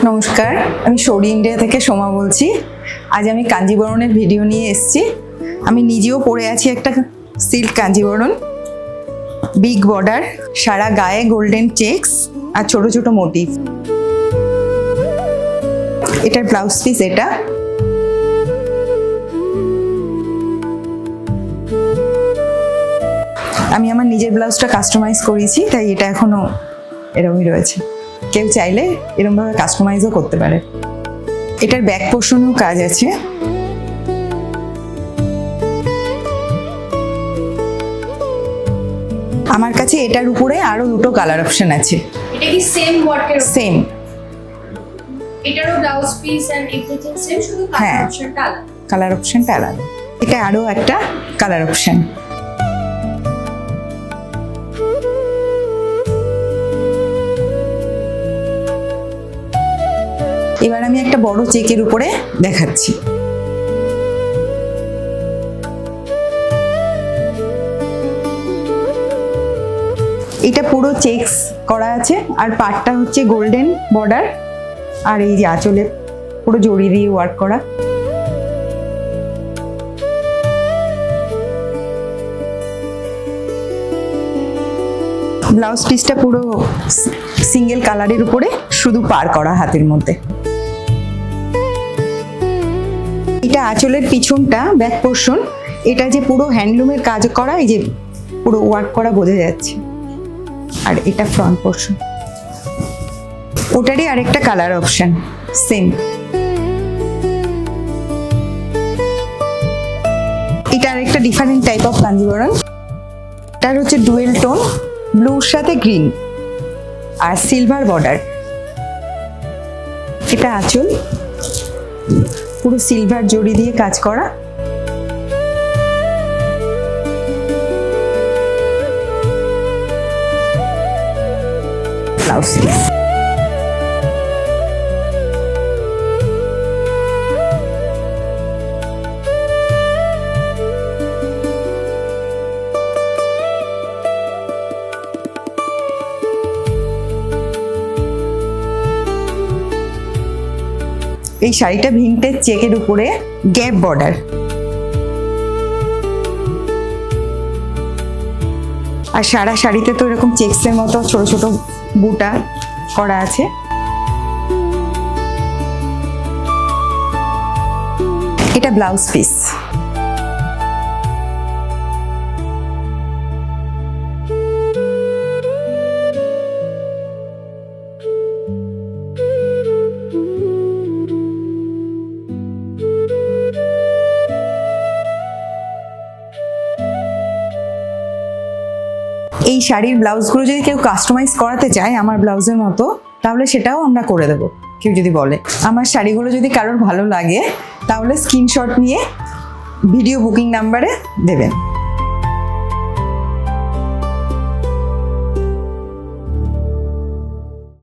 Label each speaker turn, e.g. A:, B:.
A: নমস্কার, আমি শৌরি ইন্ডিয়া থেকে সোমা বলছি। আজ আমি কাঞ্জিবরণের ভিডিও নিয়ে এসেছি। আমি নিজেও পরে আছি একটা সিল্ক কাঞ্জিবরণ, বিগ বর্ডার, সারা গায়ে গোল্ডেন চেকস আর ছোট ছোট মোটিভ। এটার ব্লাউজ পিস এটা। আমি আমার নিজের ব্লাউজটা কাস্টমাইজ করেছি, তাই এটা এখনো এরকমই রয়েছে। কেউ চাইলে এরকমভাবে কাস্টমাইজও করতে পারে। এটার ব্যাক পোর্শনেও কাজ আছে। আমার কাছে এটার উপরে আরো দুটো কালার অপশন আছে।
B: এটা কি সেম ওয়ার্কের?
A: সেম।
B: এটারও blouse piece and everything same, শুধু
A: হ্যাঁ,
B: কালার অপশনটা আলাদা।
A: কালার অপশনটা আলাদা। এটা আরো একটা কালার অপশন। এবার আমি একটা বড় চেকের উপরে দেখাচ্ছি। এটা পুরো চেকস করা আছে, আর পাটটা হচ্ছে গোল্ডেন বর্ডার, আর এই যে আঁচলে পুরো জড়ি দিয়ে ওয়ার্ক করা। ব্লাউজ পিসটা পুরো সিঙ্গেল কালারের উপরে শুধু পার করা হাতের মধ্যে। এটা আঁচলের পিছনটা, ব্যাক পোর্শন, এটা যে পুরো হ্যান্ডলুমের কাজ করা, এই যে পুরো ওয়ার্ক করা বোঝা যাচ্ছে। আর এটা ফ্রন্ট পোর্শন, ওটারই আরেকটা কালার অপশন সেম। এটা আরেকটা ডিফারেন্ট টাইপ অফ কাঞ্জিবরণ। এটার হচ্ছে ডুয়েল টোন, ব্লুর সাথে গ্রিন আর সিলভার বর্ডার। এটা আঁচল, পুরো সিলভার জড়ি দিয়ে কাজ করা। Blouse piece. এই শাড়িটা ভিন্টেজ চেকের উপরে গ্যাপ বর্ডার। আর সারা শাড়িতে তো এরকম চেকসের মতো ছোট ছোট বুটা করা আছে। এটা ব্লাউজ পিস। এই শাড়ির ব্লাউজগুলো যদি কেউ কাস্টমাইজ করাতে চায় আমার ব্লাউজের মতো, তাহলে সেটাও আমরা করে দেবো। কেউ যদি বলে আমার শাড়িগুলো যদি কারোর ভালো লাগে, তাহলে স্ক্রিনশট নিয়ে ভিডিও বুকিং নাম্বারে দেবেন।